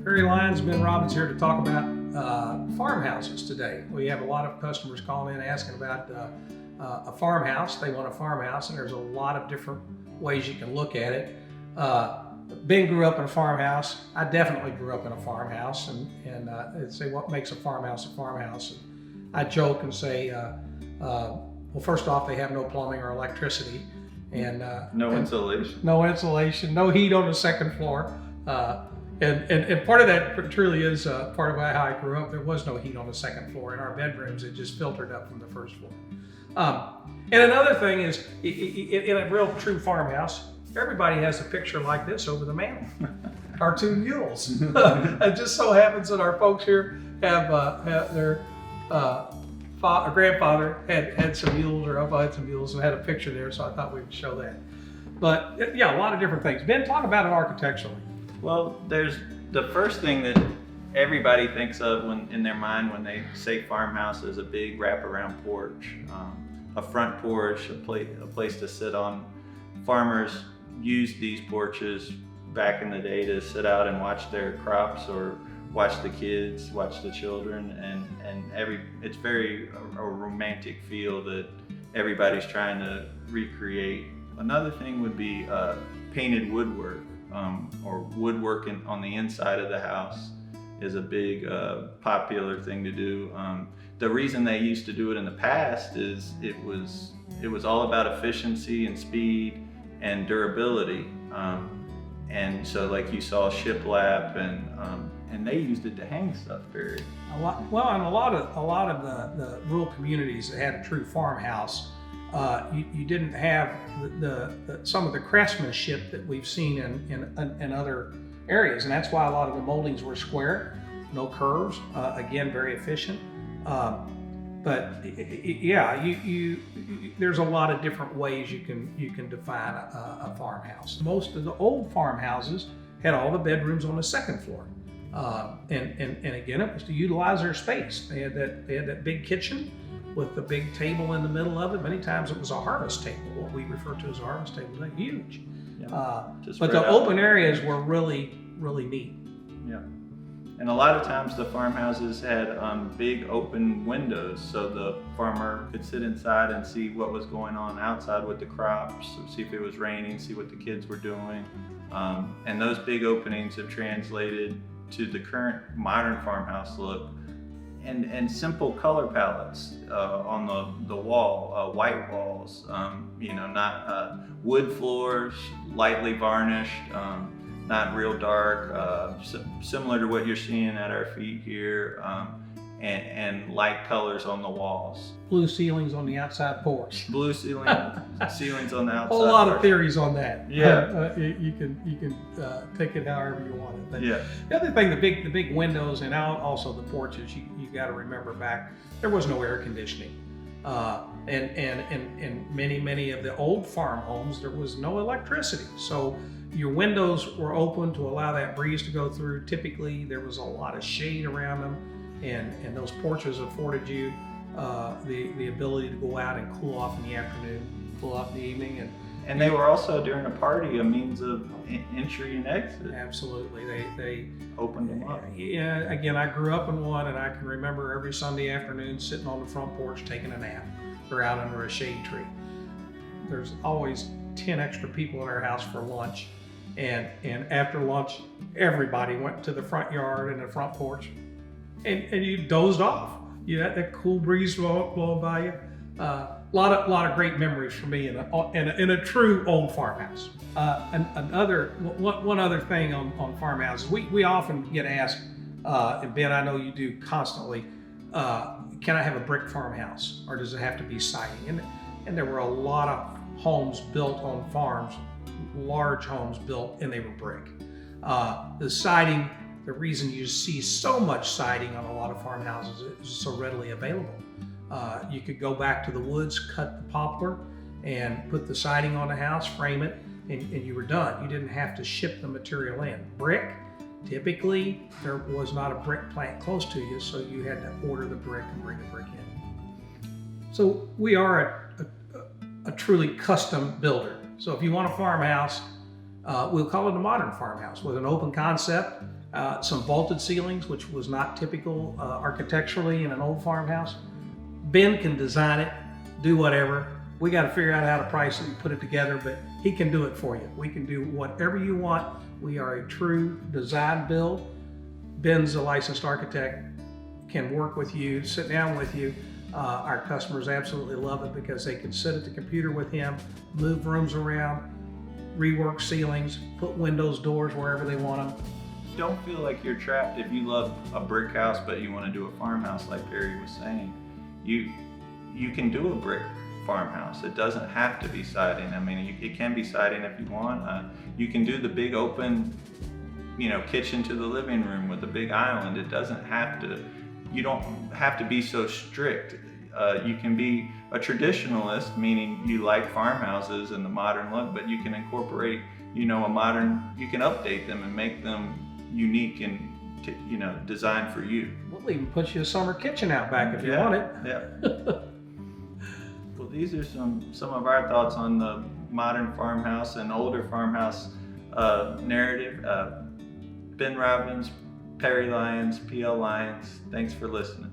Barry Lyons, Ben Robbins here to talk about farmhouses today. We have a lot of customers calling in asking about a farmhouse. They want a farmhouse, and there's a lot of different ways you can look at it. Ben grew up in a farmhouse. I definitely grew up in a farmhouse, and say what makes a farmhouse a farmhouse. And I joke and say, well, first off, they have no plumbing or electricity, and no insulation. No insulation, no heat on the second floor. And part of that truly is part of how I grew up. There was no heat on the second floor. In our bedrooms, it just filtered up from the first floor. And another thing is, in a real true farmhouse, everybody has a picture like this over the mantle. Our two mules. It just so happens that our folks here have their grandfather had some mules, or Uncle had some mules, and had a picture there, so I thought we would show that. But yeah, a lot of different things. Ben, talk about it architecturally. Well, there's the first thing that everybody thinks of in their mind when they say farmhouse is a big wraparound porch, a front porch, a place to sit on. Farmers used these porches back in the day to sit out and watch their crops, or watch the kids, watch the children, and it's very a romantic feel that everybody's trying to recreate. Another thing would be painted woodwork. Or woodwork on the inside of the house is a big popular thing to do. The reason they used to do it in the past is it was all about efficiency and speed and durability. And so, like, you saw shiplap, and they used it to hang stuff, Barry. And a lot of the rural communities that had a true farmhouse, you didn't have some of the craftsmanship that we've seen in other areas, and that's why a lot of the moldings were square, no curves. Again, very efficient. But yeah, there's a lot of different ways you can define a farmhouse. Most of the old farmhouses had all the bedrooms on the second floor, and again, it was to utilize their space. They had that big kitchen with the big table in the middle of it. Many times it was a harvest table, what we refer to as a harvest table. They're huge. Yeah. But the open areas were really, really neat. Yeah. And a lot of times the farmhouses had big open windows, so the farmer could sit inside and see what was going on outside with the crops, see if it was raining, see what the kids were doing. And those big openings have translated to the current modern farmhouse look. And simple color palettes on the wall, white walls, not wood floors, lightly varnished, not real dark, similar to what you're seeing at our feet here, and light colors on the walls. Blue ceilings on the outside porch. Blue ceilings on the outside. A whole lot of theories on that. Yeah. You can take it however you want it. But yeah. The other thing, the big windows, and also the porches. You got to remember back, there was no air conditioning, and many of the old farm homes, there was no electricity. So your windows were open to allow that breeze to go through. Typically, there was a lot of shade around them, and those porches afforded you the ability to go out and cool off in the afternoon, cool off in the evening, and they were also, during a party, a means of entry and exit. Absolutely, they opened them up. Yeah, again, I grew up in one, and I can remember every Sunday afternoon sitting on the front porch taking a nap, or out under a shade tree. There's always 10 extra people in our house for lunch, and after lunch, everybody went to the front yard and the front porch, and you dozed off. You had that cool breeze blowing by you. A lot of great memories for me in a true old farmhouse. One other thing on farmhouses, we often get asked, and Ben, I know you do constantly, can I have a brick farmhouse, or does it have to be siding? And there were a lot of homes built on farms, large homes built, and they were brick. The siding, the reason you see so much siding on a lot of farmhouses is so readily available. You could go back to the woods, cut the poplar, and put the siding on the house, frame it, and you were done. You didn't have to ship the material in. Brick, typically, there was not a brick plant close to you, so you had to order the brick and bring the brick in. So we are a truly custom builder. So if you want a farmhouse, we'll call it a modern farmhouse with an open concept, some vaulted ceilings, which was not typical architecturally in an old farmhouse. Ben can design it, do whatever. We got to figure out how to price it and put it together, but he can do it for you. We can do whatever you want. We are a true design build. Ben's a licensed architect, can work with you, sit down with you. Our customers absolutely love it because they can sit at the computer with him, move rooms around, rework ceilings, put windows, doors wherever they want them. Don't feel like you're trapped if you love a brick house but you want to do a farmhouse like Perry was saying. You can do a brick farmhouse. It doesn't have to be siding. I mean, it can be siding if you want. You can do the big open, kitchen to the living room with a big island. It doesn't have to. You don't have to be so strict. You can be a traditionalist, meaning you like farmhouses and the modern look, but you can incorporate, a modern. You can update them and make them unique and designed for you. We'll even put you a summer kitchen out back if you want it. Yeah. Well, these are some of our thoughts on the modern farmhouse and older farmhouse narrative. Ben Robbins, Perry Lyons, PL Lyons, thanks for listening.